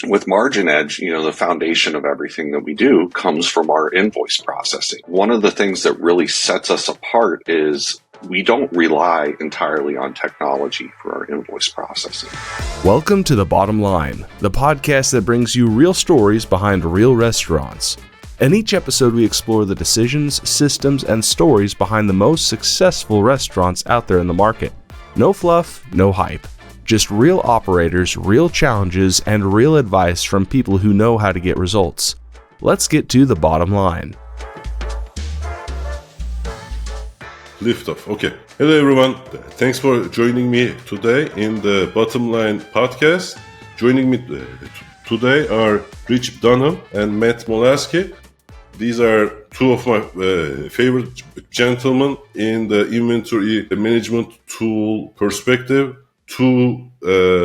with MarginEdge, the foundation of everything that we do comes from our invoice processing. One of the things that really sets us apart is we don't rely entirely on technology for our invoice processing. Welcome to The Bottom Line, the podcast that brings you real stories behind real restaurants. In each episode, we explore the decisions, systems, and stories behind the most successful restaurants out there in the market. No fluff, no hype. Just real operators, real challenges, and real advice from people who know how to get results. Let's get to the bottom line. Liftoff. Okay. Hello, everyone. Thanks for joining me today in the Bottom Line podcast. Joining me today are Rich Dunham and Matt Molaski. These are two of my favorite gentlemen in the inventory management tool perspective. Two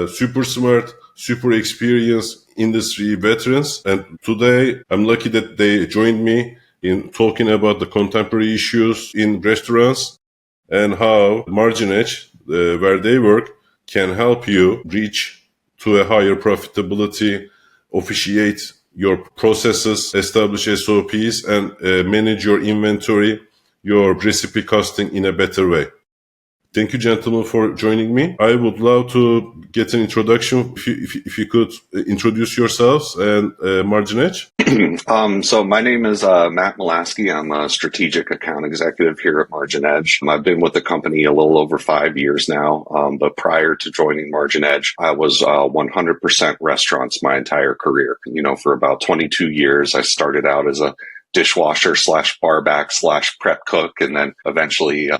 super smart, super experienced industry veterans. And today I'm lucky that they joined me in talking about the contemporary issues in restaurants and how MarginEdge, where they work, can help you reach to a higher profitability, officiate your processes, establish SOPs, and manage your inventory, your recipe costing in a better way. Thank you, gentlemen, for joining me. I would love to get an introduction. If you could introduce yourselves and MarginEdge. So my name is Matt Molaski. I'm a strategic account executive here at MarginEdge. I've been with the company a little over 5 years now. But prior to joining MarginEdge, I was 100% restaurants my entire career. For about 22 years, I started out as a dishwasher / barback / prep cook, and then eventually,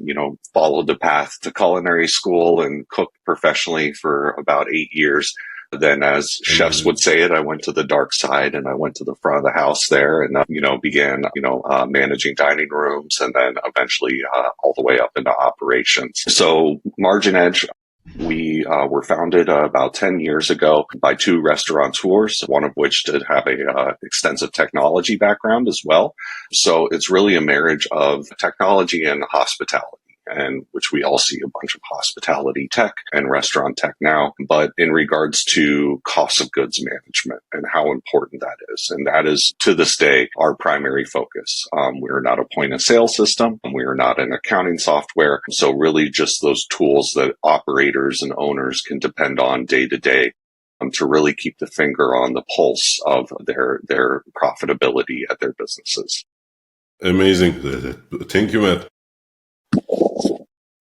followed the path to culinary school and cooked professionally for about 8 years. Then, as chefs would say it, I went to the dark side and I went to the front of the house there and, began, managing dining rooms and then eventually all the way up into operations. So MarginEdge, we were founded about 10 years ago by two restaurateurs, one of which did have a extensive technology background as well. So it's really a marriage of technology and hospitality, and which we all see a bunch of hospitality tech and restaurant tech now, but in regards to cost of goods management and how important that is. And that is, to this day, our primary focus. We're not a point of sale system. We are not an accounting software. So really just those tools that operators and owners can depend on day to day to really keep the finger on the pulse of their profitability at their businesses. Amazing. Thank you, Matt.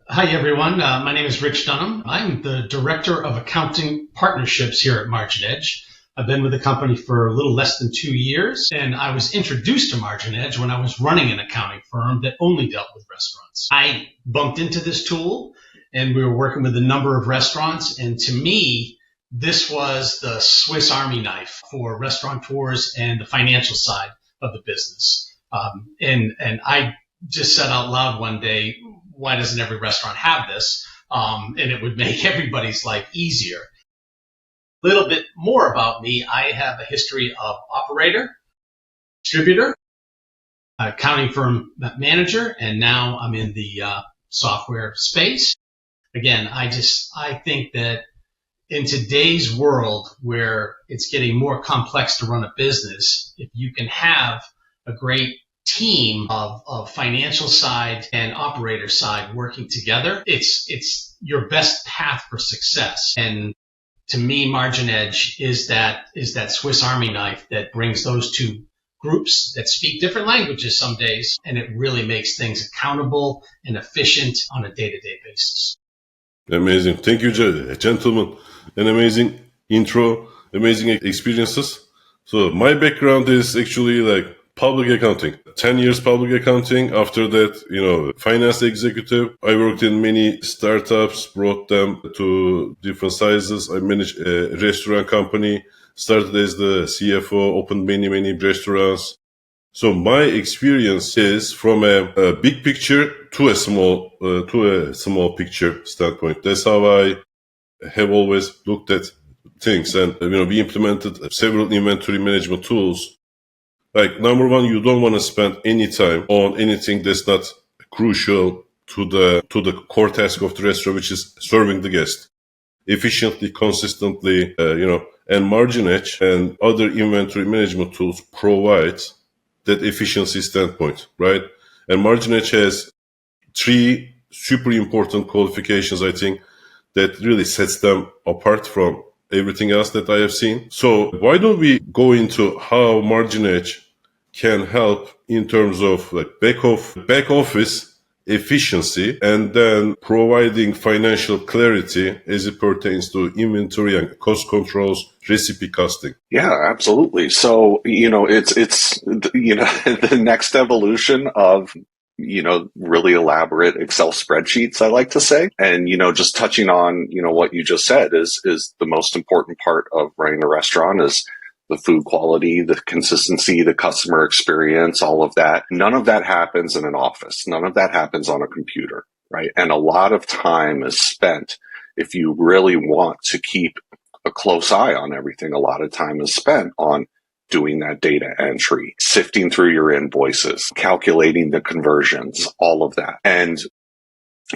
Hi, everyone. My name is Rich Dunham. I'm the Director of Accounting Partnerships here at MarginEdge. I've been with the company for a little less than 2 years, and I was introduced to MarginEdge when I was running an accounting firm that only dealt with restaurants. I bumped into this tool, and we were working with a number of restaurants, and to me, this was the Swiss Army knife for restaurateurs and the financial side of the business. And I just said out loud one day, why doesn't every restaurant have this? And it would make everybody's life easier. A little bit more about me. I have a history of operator, distributor, accounting firm manager, and now I'm in the software space. Again, I think that in today's world where it's getting more complex to run a business, if you can have a great team of financial side and operator side working together, it's your best path for success. And to me, MarginEdge is that Swiss Army knife that brings those two groups that speak different languages some days, and it really makes things accountable and efficient on a day-to-day basis. Amazing. Thank you, gentlemen. An amazing intro, amazing experiences. So my background is actually like public accounting, 10 years public accounting. After that, finance executive. I worked in many startups, brought them to different sizes. I managed a restaurant company, started as the CFO, opened many restaurants. So my experience is from a big picture to a small picture standpoint. That's how I have always looked at things. And, we implemented several inventory management tools. Like, number one, you don't want to spend any time on anything that's not crucial to the core task of the restaurant, which is serving the guest efficiently, consistently, And MarginEdge and other inventory management tools provide that efficiency standpoint, right? And MarginEdge has 3 super important qualifications, I think, that really sets them apart from everything else that I have seen. So why don't we go into how MarginEdge can help in terms of like back office efficiency and then providing financial clarity as it pertains to inventory and cost controls, recipe costing. Yeah, absolutely. So, it's the next evolution of really elaborate Excel spreadsheets, I like to say. And, just touching on, what you just said is the most important part of running a restaurant is the food quality, the consistency, the customer experience, all of that. None of that happens in an office. None of that happens on a computer, right? And a lot of time is spent, if you really want to keep a close eye on everything, a lot of time is spent on doing that data entry, sifting through your invoices, calculating the conversions, all of that. And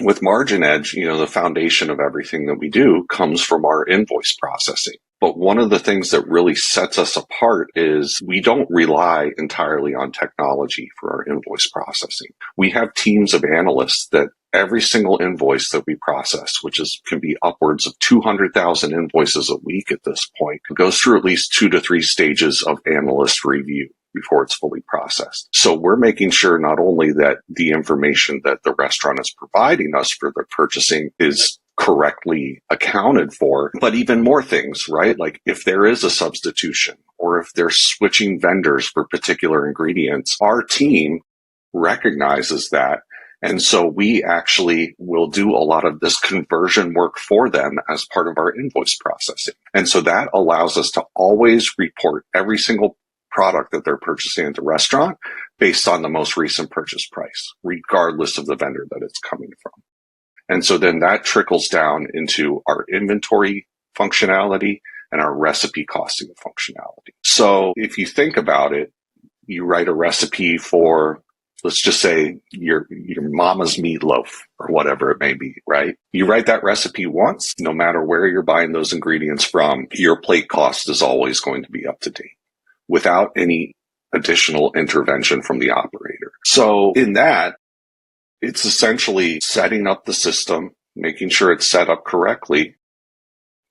with MarginEdge, the foundation of everything that we do comes from our invoice processing. But one of the things that really sets us apart is we don't rely entirely on technology for our invoice processing. We have teams of analysts that every single invoice that we process, which can be upwards of 200,000 invoices a week at this point, goes through at least 2 to 3 stages of analyst review before it's fully processed. So we're making sure not only that the information that the restaurant is providing us for the purchasing is correctly accounted for, but even more things, right? Like if there is a substitution or if they're switching vendors for particular ingredients, our team recognizes that. And so we actually will do a lot of this conversion work for them as part of our invoice processing. And so that allows us to always report every single product that they're purchasing at the restaurant based on the most recent purchase price, regardless of the vendor that it's coming from. And so then that trickles down into our inventory functionality and our recipe costing functionality. So if you think about it, you write a recipe for, let's just say your mama's meatloaf or whatever it may be, right? You write that recipe once, no matter where you're buying those ingredients from, your plate cost is always going to be up to date without any additional intervention from the operator. So in that, it's essentially setting up the system, making sure it's set up correctly.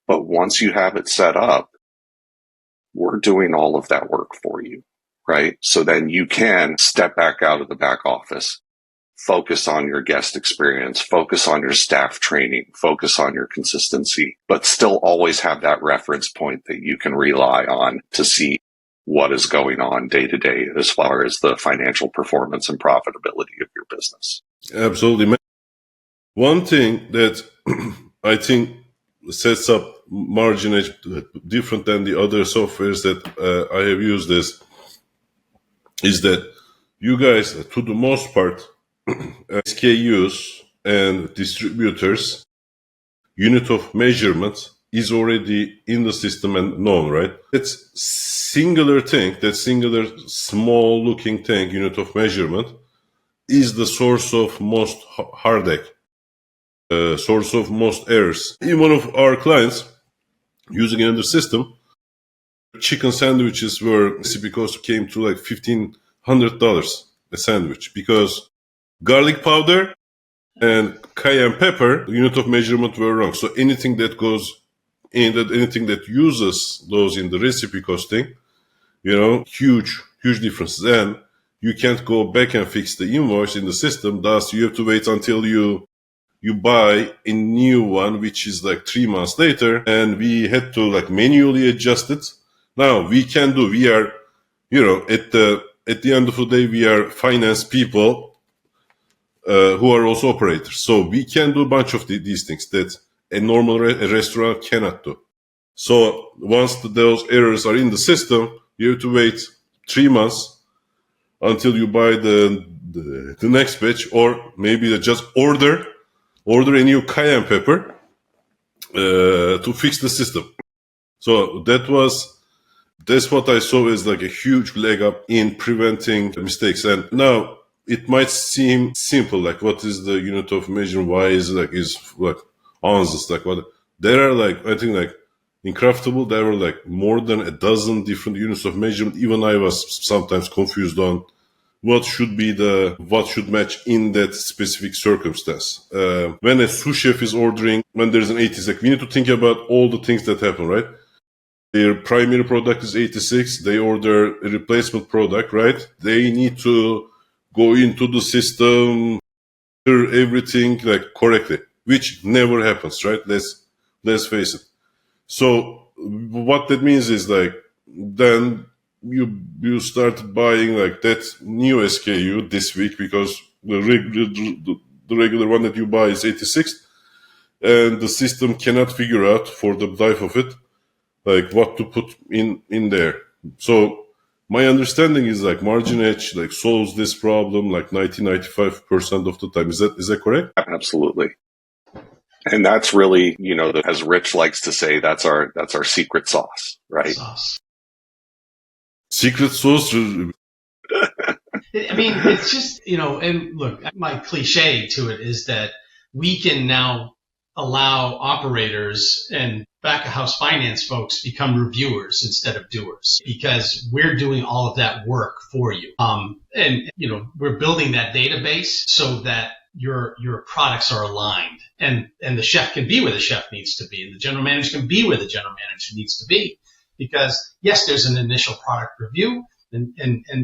But once you have it set up, we're doing all of that work for you, right? So then you can step back out of the back office, focus on your guest experience, focus on your staff training, focus on your consistency, but still always have that reference point that you can rely on to see what is going on day to day as far as the financial performance and profitability of your business. Absolutely. One thing that I think sets up MarginEdge different than the other softwares that I have used is that you guys, to the most part, SKUs and distributors, unit of measurement is already in the system and known, right? It's singular thing, that singular small looking thing, unit of measurement, is the source of most heartache, source of most errors. In one of our clients, using another system, chicken sandwiches were, recipe cost came to like $1,500 a sandwich because garlic powder and cayenne pepper, the unit of measurement were wrong. So anything that goes in, anything that uses those in the recipe costing, huge differences. And you can't go back and fix the invoice in the system. Thus, you have to wait until you buy a new one, which is like 3 months later. And we had to like manually adjust it. Now we are, at the end of the day, we are finance people who are also operators. So we can do a bunch of these things that a normal restaurant cannot do. So once those errors are in the system, you have to wait 3 months until you buy the next batch, or maybe just order a new cayenne pepper to fix the system. So that's what I saw as like a huge leg up in preventing mistakes. And now it might seem simple, like what is the unit of measurement? Why is like ounces? Like what? There are like, I think like In Craftable, there were like more than a dozen different units of measurement. Even I was sometimes confused on what should match in that specific circumstance. When a sous chef is ordering, when there's an 86, we need to think about all the things that happen, right? Their primary product is 86. They order a replacement product, right? They need to go into the system, everything like correctly, which never happens, right? Let's face it. So what that means is like then you start buying like that new SKU this week because the regular one that you buy is 86, and the system cannot figure out for the life of it like what to put in there. So my understanding is like MarginEdge like solves this problem like 95% of the time. Is that correct? Absolutely. And that's really, as Rich likes to say, that's our secret sauce, right? Secret sauce. I mean, it's just, and look, my cliche to it is that we can now allow operators and back of house finance folks become reviewers instead of doers, because we're doing all of that work for you. And we're building that database so that your products are aligned, and the chef can be where the chef needs to be, and the general manager can be where the general manager needs to be. Because yes, there's an initial product review, and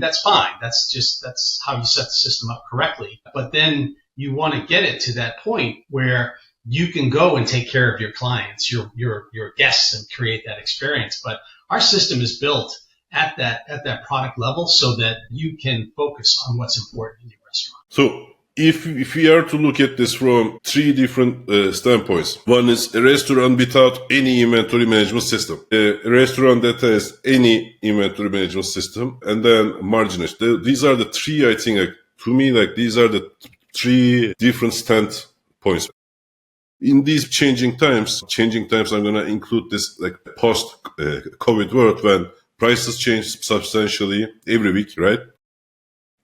that's fine. That's how you set the system up correctly. But then you want to get it to that point where you can go and take care of your clients, your guests, and create that experience. But our system is built at that product level so that you can focus on what's important in your restaurant. So if we are to look at this from three different standpoints, one is a restaurant without any inventory management system, a restaurant that has any inventory management system, and then MarginEdge. These are the three, I think, to me, these are the three different standpoints. In these changing times, I'm going to include this like post-COVID world when prices change substantially every week, right?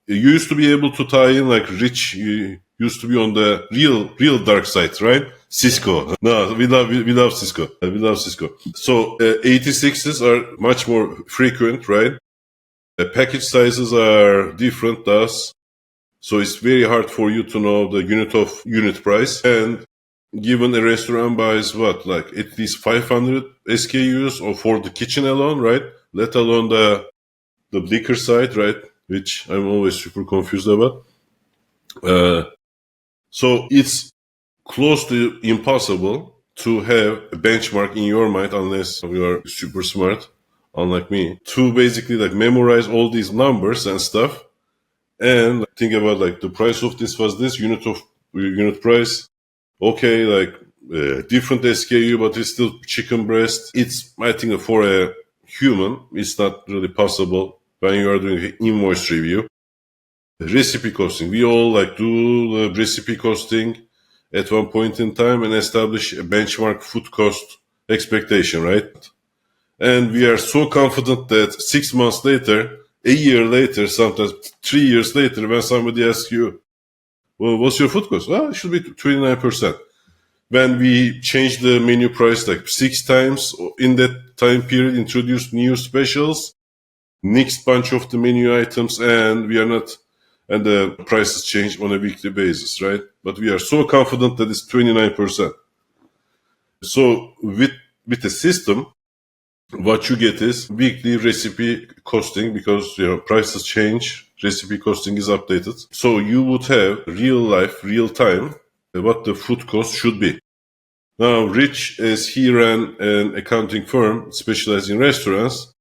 You used to be able to tie in like Rich. You used to be on the real dark side, right? Cisco. No, we love Cisco. So 86s are much more frequent, right? Package sizes are different, thus. So it's very hard for you to know the unit price. And given a restaurant buys at least 500 SKUs or for the kitchen alone, right? Let alone the liquor side, right? Which I'm always super confused about. So it's close to impossible to have a benchmark in your mind unless you are super smart, unlike me, to basically memorize all these numbers and stuff and think about the price of this was this unit price. Okay, different SKU, but it's still chicken breast. It's, I think, for a human, it's not really possible when you are doing an invoice review. Recipe costing. We all do the recipe costing at one point in time and establish a benchmark food cost expectation, right? And we are so confident that 6 months later, a year later, sometimes 3 years later, when somebody asks you, well, what's your food cost? Well, it should be 29%. When we changed the menu price 6 times in that time period, introduced new specials, next bunch of the menu items, and the prices change on a weekly basis, right? But we are so confident that it's 29%. So with the system, what you get is weekly recipe costing because prices change, recipe costing is updated. So you would have real time, what the food cost should be. Now, Rich, as he ran an accounting firm specialized in restaurants,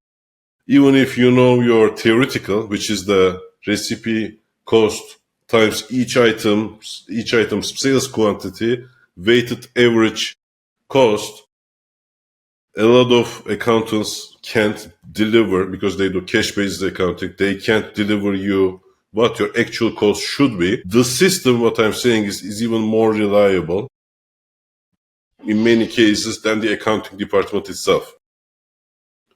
even if you know your theoretical, which is the recipe cost times each item's sales quantity, weighted average cost, a lot of accountants can't deliver because they do cash-based accounting. They can't deliver you what your actual cost should be. The system, what I'm saying, is even more reliable in many cases than the accounting department itself.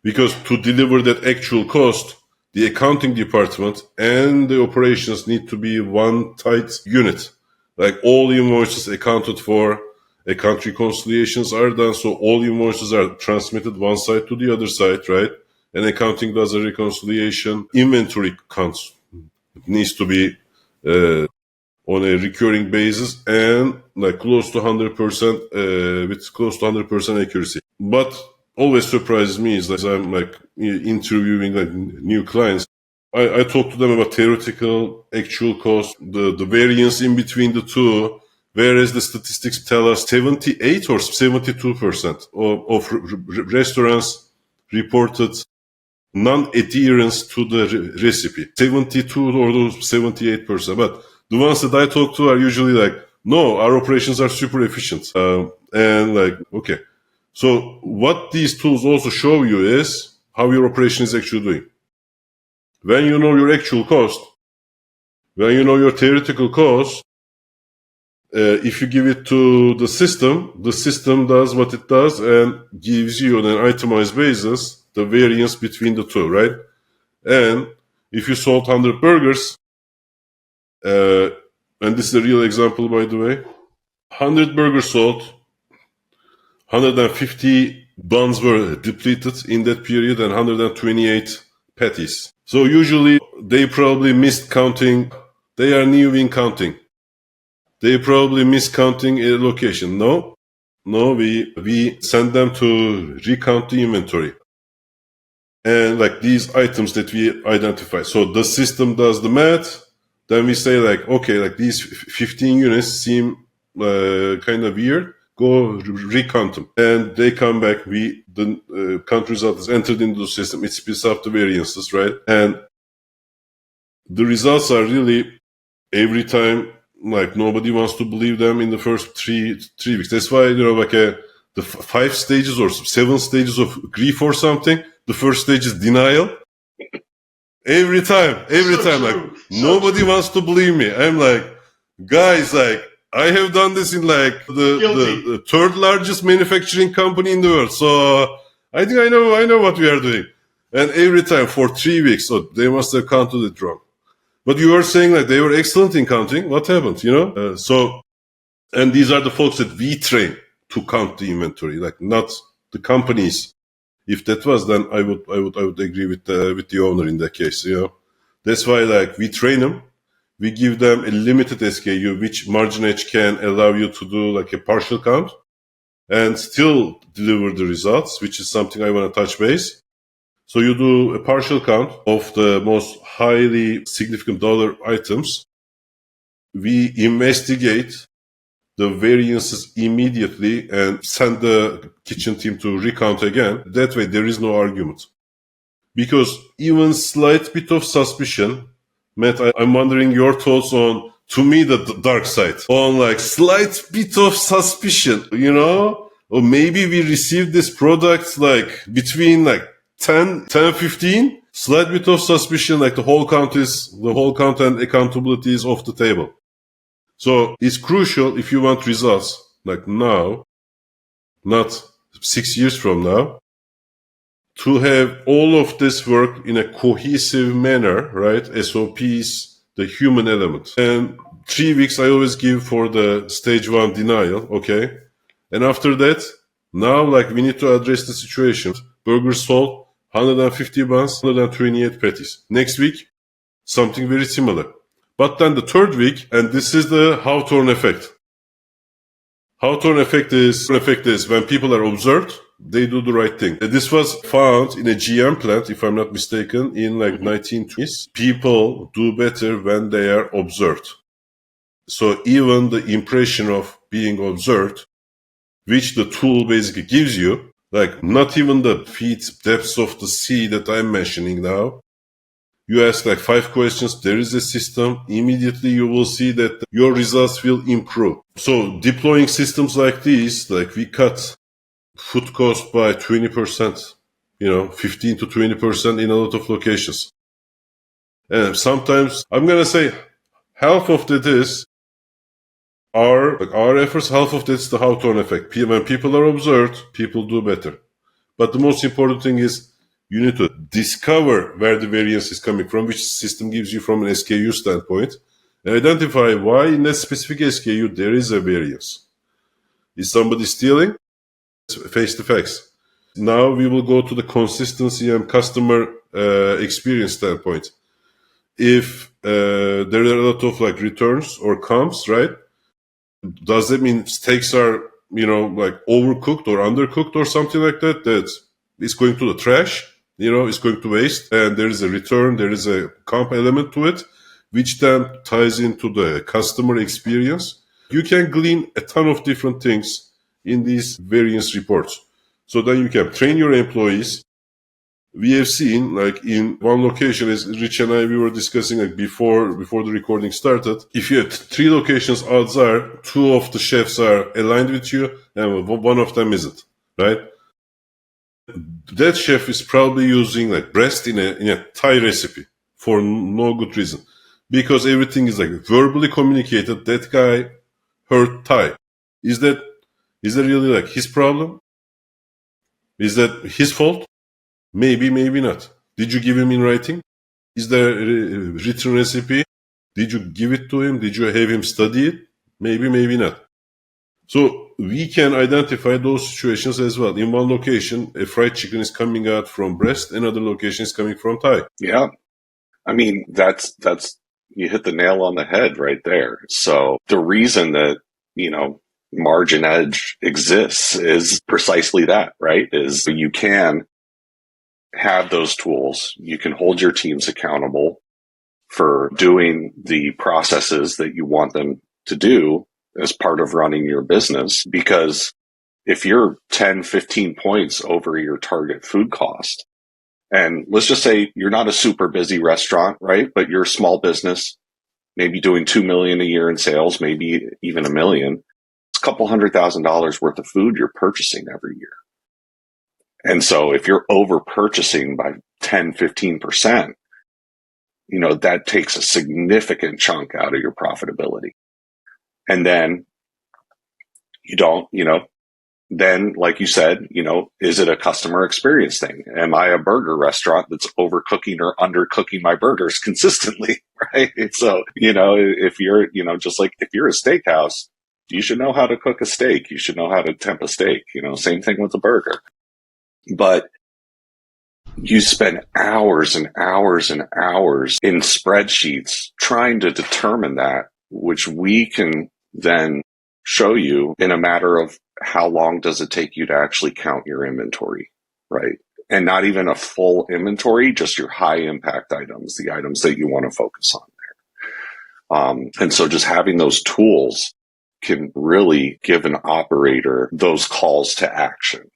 Because to deliver that actual cost, the accounting department and the operations need to be one tight unit. All invoices accounted for account reconciliations are done, so all invoices are transmitted one side to the other side, right? And accounting does a reconciliation. Inventory counts needs to be on a recurring basis and like close to 100% with close to 100% accuracy. But always surprises me is that I'm like interviewing like new clients. I talk to them about theoretical, actual cost, the variance in between the two, whereas the statistics tell us 78 or 72% of restaurants reported non-adherence to the recipe. 72 or 78%. But the ones that I talk to are usually like, no, our operations are super efficient. And like, okay. So what these tools also show you is how your operation is actually doing. When you know your actual cost, when you know your theoretical cost, if you give it to the system does what it does and gives you on an itemized basis the variance between the two, right? And if you sold 100 burgers, and this is a real example, by the way, 100 burgers sold, 150 buns were depleted in that period, and 128 patties. So usually they probably missed counting. They are new in counting. They probably missed counting a location. No, we send them to recount the inventory. And like these items that we identify. So the system does the math. Then we say like, okay, like these 15 units seem kind of weird. Go recount them. And they come back. The count result is entered into the system. It spits up the variances, right? And the results are really every time, like nobody wants to believe them in the first three weeks. That's why, like the 5 stages or 7 stages of grief or something. The first stage is denial. Every time, like nobody wants to believe me. I'm like, guys, like I have done this in like the third largest manufacturing company in the world. So I think I know what we are doing. And every time for 3 weeks, so they must have counted it wrong. But you were saying that they were excellent in counting. What happened? And these are the folks that we train to count the inventory, like not the companies. If that was, then I would agree with the owner in that case. That's why like we train them, we give them a limited SKU which MarginEdge can allow you to do like a partial count and still deliver the results, which is something I want to touch base. So you do a partial count of the most highly significant dollar items. We investigate the variances immediately and send the kitchen team to recount again. That way there is no argument. Because even slight bit of suspicion, Matt, I'm wondering your thoughts on, to me, the dark side. On like slight bit of suspicion, or maybe we received this product like between like 10, 15, slight bit of suspicion, like the whole count and accountability is off the table. So it's crucial if you want results like now, not 6 years from now, to have all of this work in a cohesive manner, right? SOPs, the human element. And 3 weeks I always give for the stage 1 denial, okay? And after that, now like we need to address the situation. Burgers sold, 150 buns, 128 patties. Next week, something very similar. But then the third week, and this is the Hawthorne effect. Hawthorne effect is when people are observed, they do the right thing. This was found in a GM plant, if I'm not mistaken, in like 1920s. People do better when they are observed. So even the impression of being observed, which the tool basically gives you, like not even the feet depths of the sea that I'm mentioning now. You ask like 5 questions, there is a system, immediately you will see that your results will improve. So deploying systems like these, like we cut food cost by 20%, 15 to 20% in a lot of locations. And sometimes, I'm going to say half of that is our efforts, half of that is the Hawthorne effect. When people are observed, people do better. But the most important thing is you need to discover where the variance is coming from, which system gives you from an SKU standpoint, and identify why in that specific SKU there is a variance. Is somebody stealing? Face the facts. Now we will go to the consistency and customer experience standpoint. If there are a lot of like returns or comps, right? Does that mean steaks are, like overcooked or undercooked or something like that? That it's going to the trash, it's going to waste, and there is a return, there is a comp element to it, which then ties into the customer experience. You can glean a ton of different things in these variance reports. So then you can train your employees. We have seen, like in one location, as Rich and I, we were discussing like before the recording started, if you have 3 locations, odds are 2 of the chefs are aligned with you and 1 of them isn't, right? That chef is probably using like breast in a Thai recipe for no good reason, because everything is like verbally communicated. That guy heard Thai. Is that really like his problem? Is that his fault? Maybe, maybe not. Did you give him in writing? Is there a written recipe? Did you give it to him? Did you have him study it? Maybe, maybe not. So we can identify those situations as well. In one location, a fried chicken is coming out from breast. Another location is coming from thigh. Yeah. I mean, that's you hit the nail on the head right there. So the reason that, MarginEdge exists is precisely that, right? Is you can have those tools. You can hold your teams accountable for doing the processes that you want them to do as part of running your business. Because if you're 10, 15 points over your target food cost, and let's just say you're not a super busy restaurant, right? But you're a small business, maybe doing $2 million a year in sales, maybe even $1 million. It's a couple $100,000 worth of food you're purchasing every year. And so if you're over purchasing by 10, 15%, that takes a significant chunk out of your profitability. And then you don't, then like you said, is it a customer experience thing? Am I a burger restaurant that's overcooking or undercooking my burgers consistently? Right. So, if you're, just like if you're a steakhouse, you should know how to cook a steak. You should know how to temp a steak, same thing with a burger. But you spend hours and hours and hours in spreadsheets trying to determine that, which we can then show you in a matter of how long does it take you to actually count your inventory, right? And not even a full inventory, just your high impact items, the items that you want to focus on there. And so just having those tools can really give an operator those calls to action,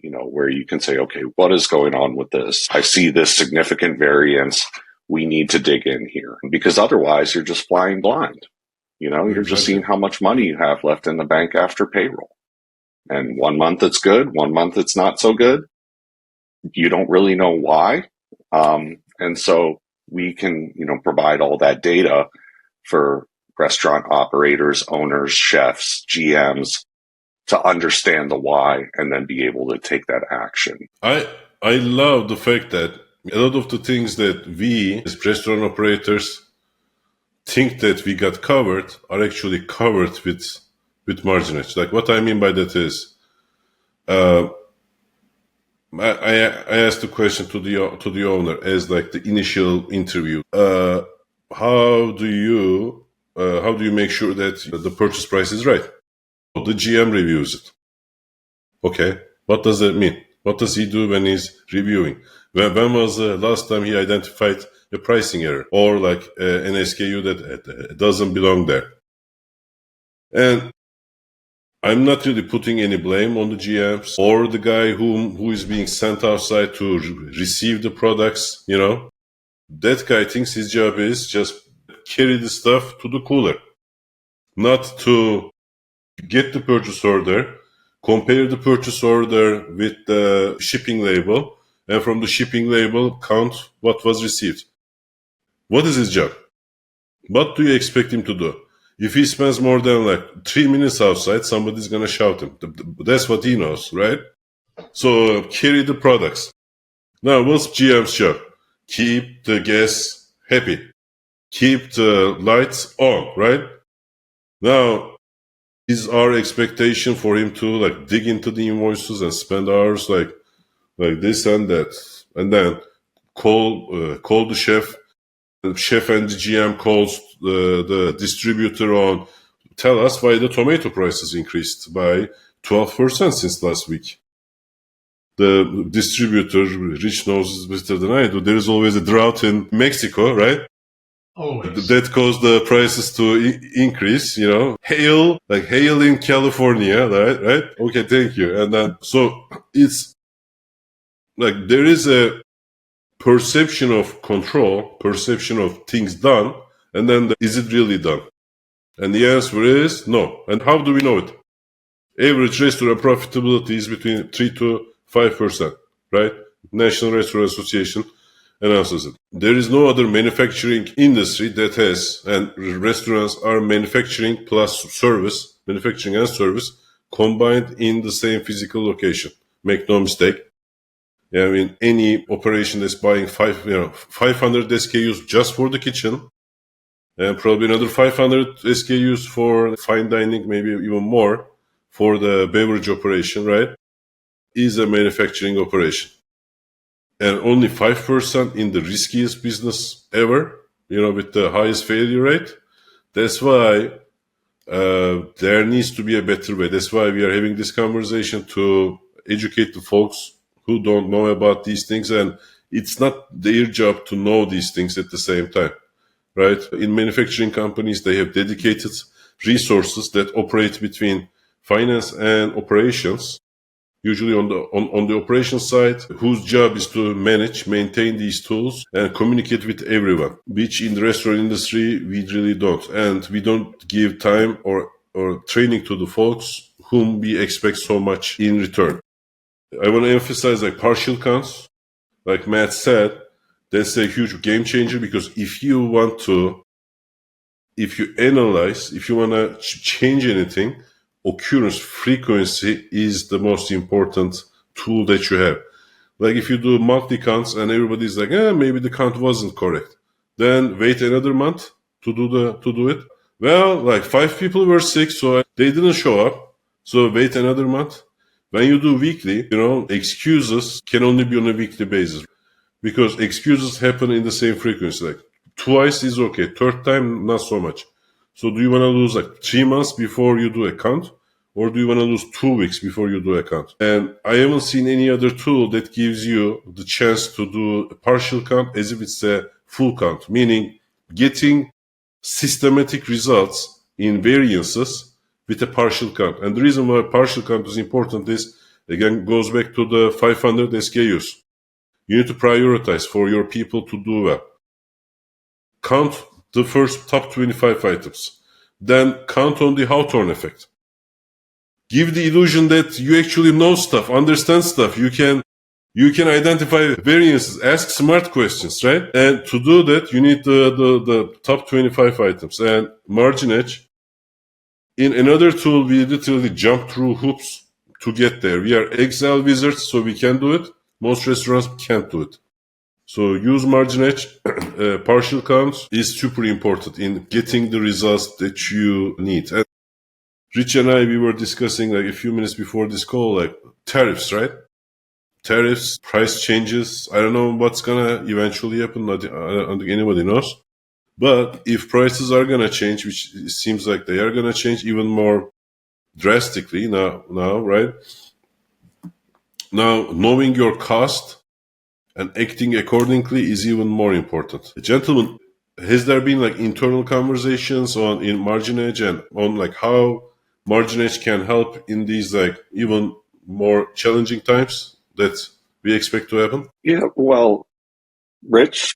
where you can say, okay, what is going on with this? I see this significant variance. We need to dig in here, because otherwise you're just flying blind. You're just seeing how much money you have left in the bank after payroll. And 1 month it's good, 1 month it's not so good. You don't really know why. And so we can, provide all that data for restaurant operators, owners, chefs, GMs to understand the why and then be able to take that action. I love the fact that a lot of the things that we as restaurant operators think that we got covered are actually covered with MarginEdge. Like what I mean by that is, I asked the question to the owner as like the initial interview. How do you make sure that the purchase price is right? The GM reviews it. Okay, what does that mean? What does he do when he's reviewing? When was the last time he identified a pricing error or like an SKU that doesn't belong there? And I'm not really putting any blame on the GMs or the guy who is being sent outside to receive the products. That guy thinks his job is just carry the stuff to the cooler, not to get the purchase order, compare the purchase order with the shipping label, and from the shipping label, count what was received. What is his job? What do you expect him to do? If he spends more than like 3 minutes outside, somebody's going to shout him. That's what he knows, right? So carry the products. Now, what's GM's job? Keep the guests happy. Keep the lights on, right? Now, Is our expectation for him to like dig into the invoices and spend hours like this and that, and then call the chef. The chef and the GM calls the distributor on, tell us why the tomato prices increased by 12% since last week. The distributor, Rich knows this better than I do, there is always a drought in Mexico, right? Always. That caused the prices to increase, Hail in California, right? Okay, thank you. And then, so it's like there is a perception of control, perception of things done, and then is it really done? And the answer is no. And how do we know it? Average restaurant profitability is between 3 to 5%, right? National Restaurant Association announces it. There is no other manufacturing industry that has, and restaurants are manufacturing plus service, manufacturing and service combined in the same physical location. Make no mistake. I mean, any operation that's buying 500 SKUs just for the kitchen, and probably another 500 SKUs for fine dining, maybe even more for the beverage operation, right, is a manufacturing operation. And only 5% in the riskiest business ever, with the highest failure rate. That's why there needs to be a better way. That's why we are having this conversation to educate the folks who don't know about these things. And it's not their job to know these things at the same time, right? In manufacturing companies, they have dedicated resources that operate between finance and operations. Usually on the operations side, whose job is to maintain these tools and communicate with everyone, which in the restaurant industry, we really don't. And we don't give time or training to the folks whom we expect so much in return. I want to emphasize like partial counts. Like Matt said, that's a huge game changer because if you analyze, if you want to change anything, occurrence frequency is the most important tool that you have. Like if you do monthly counts and everybody's like, maybe the count wasn't correct, then wait another month to do it. Well, like 5 people were sick, so they didn't show up. So wait another month. When you do weekly, excuses can only be on a weekly basis because excuses happen in the same frequency. Like twice is okay, third time not so much. So do you want to lose like 3 months before you do a count? Or do you want to lose 2 weeks before you do a count? And I haven't seen any other tool that gives you the chance to do a partial count as if it's a full count, meaning getting systematic results in variances with a partial count. And the reason why partial count is important is, again, goes back to the 500 SKUs. You need to prioritize for your people to do well. Count the first top 25 items. Then count on the Hawthorne effect. Give the illusion that you actually know stuff, understand stuff. You can identify variances, ask smart questions, right? And to do that, you need the top 25 items. And MarginEdge, in another tool, we literally jump through hoops to get there. We are Excel wizards, so we can do it. Most restaurants can't do it. So use MarginEdge. Partial counts is super important in getting the results that you need. And Rich and I, we were discussing like a few minutes before this call, like tariffs, right? Tariffs, price changes. I don't know what's going to eventually happen. I don't think anybody knows. But if prices are going to change, which it seems like they are going to change even more drastically now, right? Now, knowing your cost and acting accordingly is even more important. Gentlemen, has there been like internal conversations in MarginEdge and on like how MarginEdge can help in these like even more challenging times that we expect to happen? Yeah, well, Rich?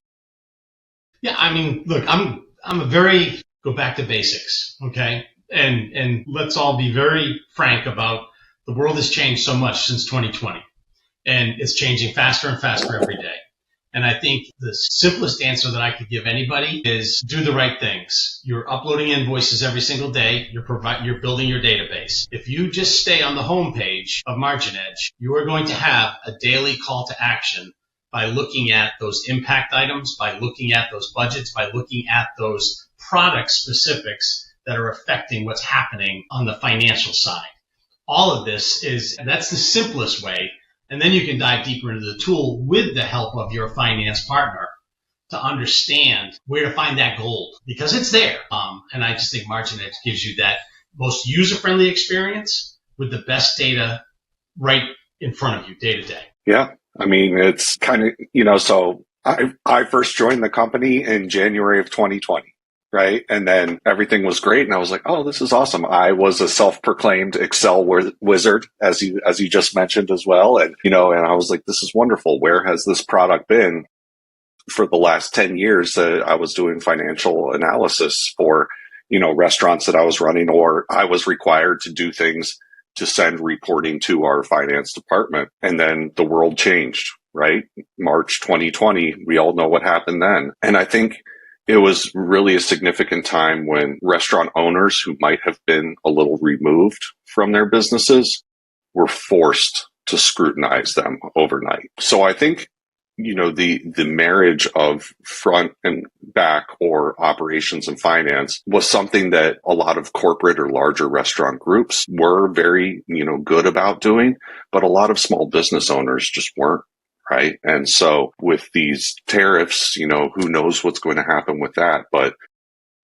Yeah, I mean, look, I'm a very go back to basics, okay? And let's all be very frank about the world has changed so much since 2020, and it's changing faster and faster every day. And I think the simplest answer that I could give anybody is do the right things. You're uploading invoices every single day. You're building your database. If you just stay on the homepage of MarginEdge, you are going to have a daily call to action by looking at those impact items, by looking at those budgets, by looking at those product specifics that are affecting what's happening on the financial side. All of this that's the simplest way. And then you can dive deeper into the tool with the help of your finance partner to understand where to find that gold, because it's there. And I just think MarginEdge gives you that most user-friendly experience with the best data right in front of you day to day. Yeah. I mean, it's kind of, so I first joined the company in January of 2020, right? And then everything was great. And I was like, oh, this is awesome. I was a self-proclaimed Excel wizard, as you just mentioned as well. And, and I was like, this is wonderful. Where has this product been for the last 10 years? I was doing financial analysis for, restaurants that I was running, or I was required to do things to send reporting to our finance department. And then the world changed, right? March 2020, we all know what happened then. And I think it was really a significant time when restaurant owners who might have been a little removed from their businesses were forced to scrutinize them overnight. So I think, the marriage of front and back, or operations and finance, was something that a lot of corporate or larger restaurant groups were very, good about doing, but a lot of small business owners just weren't. Right. And so with these tariffs, who knows what's going to happen with that. But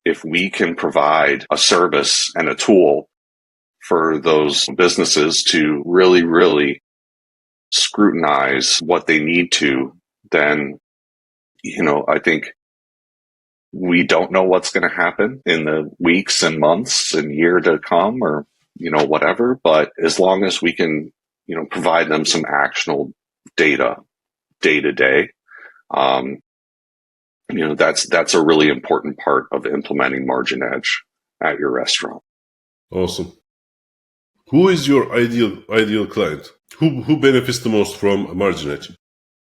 if we can provide a service and a tool for those businesses to really, really scrutinize what they need to, then, I think we don't know what's going to happen in the weeks and months and year to come, or, whatever. But as long as we can, provide them some actionable data day to day, that's a really important part of implementing MarginEdge at your restaurant. Awesome. Who is your ideal client? Who benefits the most from MarginEdge?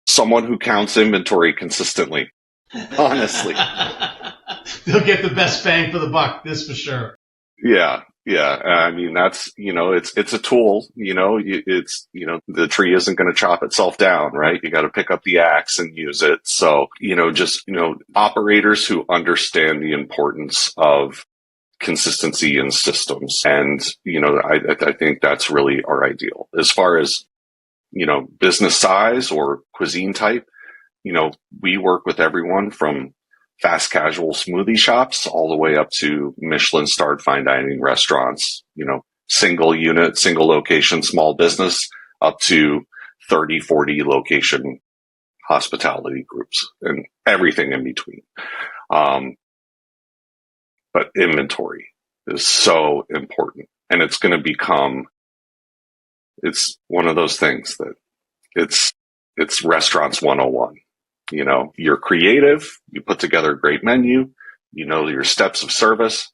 Someone who counts inventory consistently. Honestly, they'll get the best bang for the buck. This for sure. Yeah. I mean, that's, it's a tool, the tree isn't going to chop itself down, right? You got to pick up the axe and use it. So, operators who understand the importance of consistency in systems. And, I think that's really our ideal. As far as, business size or cuisine type, we work with everyone from fast casual smoothie shops all the way up to Michelin starred fine dining restaurants, single unit, single location, small business, up to 30, 40 location hospitality groups and everything in between. But inventory is so important, and it's going to become, it's one of those things that it's restaurants 101. You're creative, you put together a great menu, your steps of service,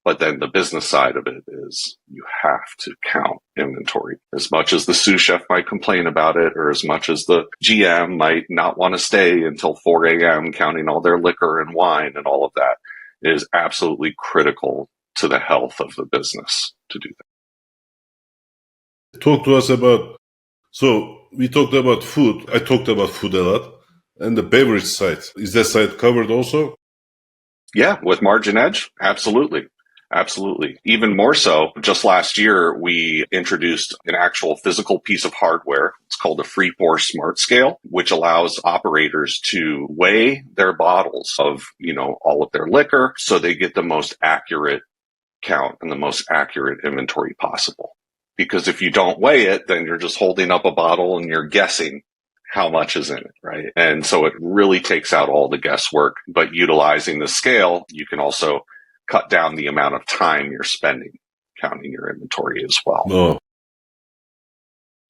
but then the business side of it is you have to count inventory. As much as the sous chef might complain about it, or as much as the GM might not want to stay until 4 a.m. counting all their liquor and wine and all of that, it is absolutely critical to the health of the business to do that. Talk to us about, so we talked about food. I talked about food a lot. And the beverage side, is that side covered also? Yeah, with MarginEdge, absolutely. Absolutely. Even more so, just last year, we introduced an actual physical piece of hardware. It's called a FreePour Smart Scale, which allows operators to weigh their bottles of, all of their liquor, so they get the most accurate count and the most accurate inventory possible. Because if you don't weigh it, then you're just holding up a bottle and you're guessing how much is in it, right? And so it really takes out all the guesswork. But utilizing the scale, you can also cut down the amount of time you're spending counting your inventory as well. Oh.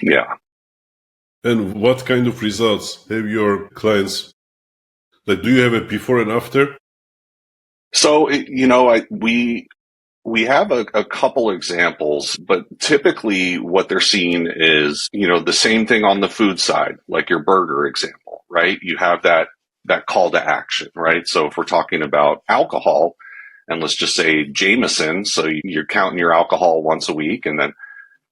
Yeah. And what kind of results have your clients? Like, do you have a before and after? So, we have a couple examples, but typically what they're seeing is, the same thing on the food side, like your burger example, right? You have that call to action, right? So if we're talking about alcohol, and let's just say Jameson, so you're counting your alcohol once a week, and then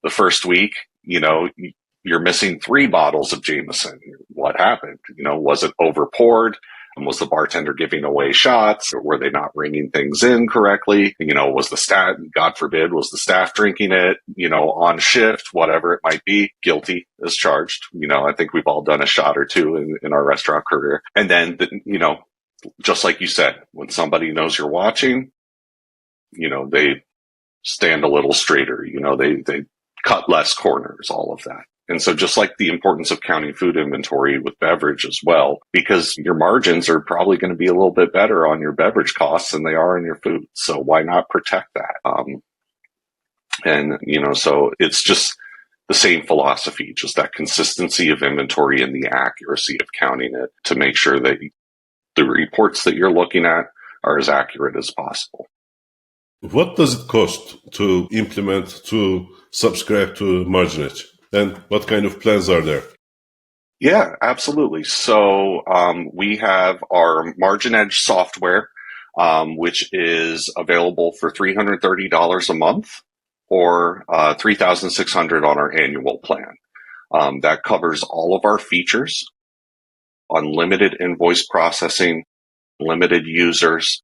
the first week, you're missing 3 bottles of Jameson. What happened? Was it over poured? Was the bartender giving away shots? Or were they not ringing things in correctly? Was the staff, God forbid, was the staff drinking it, on shift, whatever it might be? Guilty as charged. I think we've all done a shot or two in our restaurant career. And then, just like you said, when somebody knows you're watching, they stand a little straighter, they cut less corners, all of that. And so just like the importance of counting food inventory with beverage as well, because your margins are probably going to be a little bit better on your beverage costs than they are in your food. So why not protect that? So it's just the same philosophy, just that consistency of inventory and the accuracy of counting it to make sure that the reports that you're looking at are as accurate as possible. What does it cost to implement, to subscribe to MarginEdge? And what kind of plans are there? Yeah, absolutely. So we have our MarginEdge software, which is available for $330 a month or $3,600 on our annual plan. That covers all of our features, unlimited invoice processing, limited users,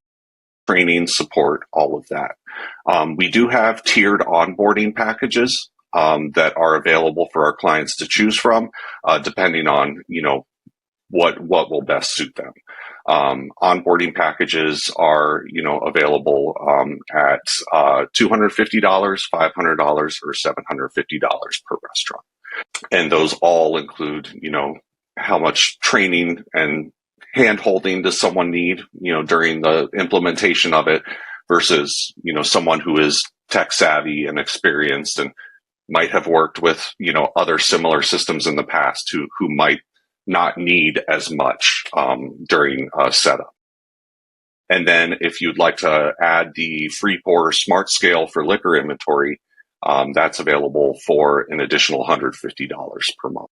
training, support, all of that. We do have tiered onboarding packages that are available for our clients to choose from, depending on, what will best suit them. Onboarding packages are, available at $250, $500, or $750 per restaurant. And those all include, how much training and hand-holding does someone need, during the implementation of it versus, someone who is tech savvy and experienced and might have worked with, other similar systems in the past who might not need as much during setup. And then if you'd like to add the free pour smart scale for liquor inventory, that's available for an additional $150 per month.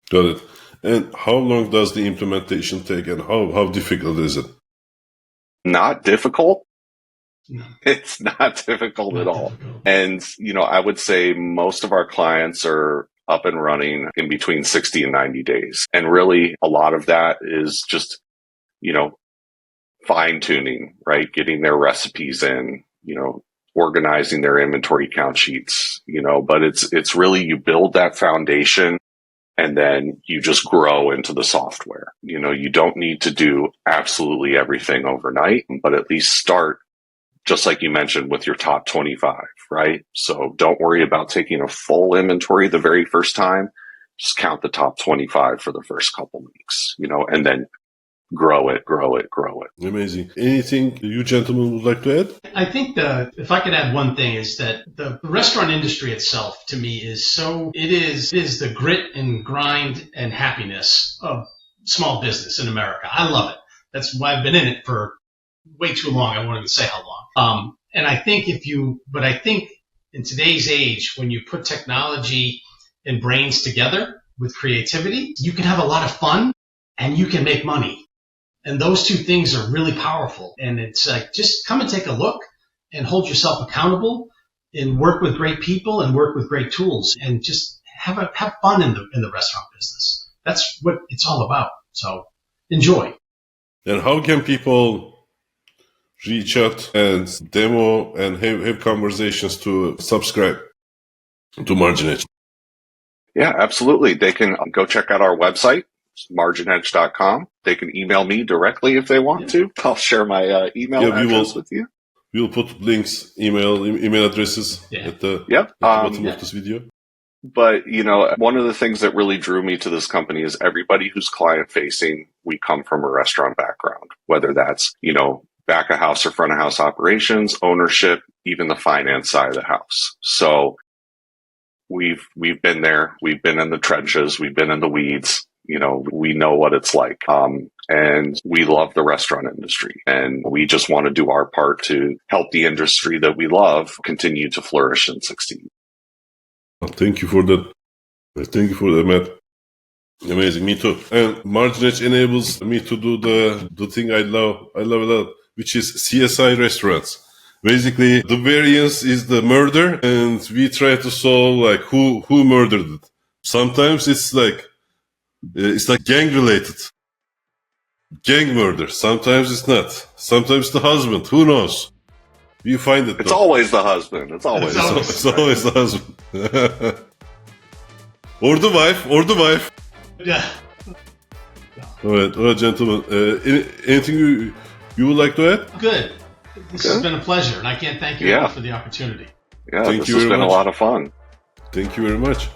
Got it. And how long does the implementation take and how difficult is it? Not difficult. No. It's not difficult at all. And, I would say most of our clients are up and running in between 60 and 90 days. And really a lot of that is just, fine tuning, right? Getting their recipes in, organizing their inventory count sheets, but it's really, you build that foundation and then you just grow into the software. You don't need to do absolutely everything overnight, but at least start, just like you mentioned, with your top 25, right? So don't worry about taking a full inventory the very first time. Just count the top 25 for the first couple weeks, and then grow it. Amazing. Anything you gentlemen would like to add? I think if I could add one thing is that the restaurant industry itself to me is it is the grit and grind and happiness of small business in America. I love it. That's why I've been in it for way too long. I won't even say how long. And I think I think in today's age, when you put technology and brains together with creativity, you can have a lot of fun and you can make money. And those two things are really powerful. And it's like, just come and take a look and hold yourself accountable and work with great people and work with great tools and just have fun in the restaurant business. That's what it's all about. So enjoy. And how can people reach out and demo and have conversations to subscribe to MarginEdge? Yeah, absolutely. They can go check out our website, MarginEdge.com. They can email me directly if they want to. I'll share my email address with you. We'll put links, email addresses at the bottom of this video. But, one of the things that really drew me to this company is everybody who's client facing, we come from a restaurant background, whether that's, back of house or front of house operations, ownership, even the finance side of the house. So we've been there. We've been in the trenches. We've been in the weeds. We know what it's like. And we love the restaurant industry. And we just want to do our part to help the industry that we love continue to flourish and succeed. Thank you for that. Thank you for that, Matt. Amazing. Me too. And MarginEdge enables me to do the thing I love a lot, which is CSI restaurants. Basically, the variance is the murder, and we try to solve who murdered it. Sometimes it's like gang related. gang murder. Sometimes it's not. Sometimes the husband. Who knows? You find it. It's always the husband. It's always the husband. Or the wife. Yeah. All right, gentlemen. Anything you would like to add? Good. This has been a pleasure, and I can't thank you enough for the opportunity. Yeah, this has been a lot of fun. Thank you very much.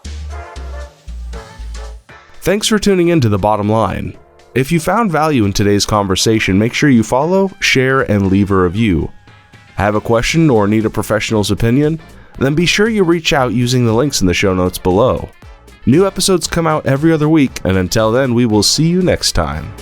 Thanks for tuning in to The Bottom Line. If you found value in today's conversation, make sure you follow, share, and leave a review. Have a question or need a professional's opinion? Then be sure you reach out using the links in the show notes below. New episodes come out every other week, and until then, we will see you next time.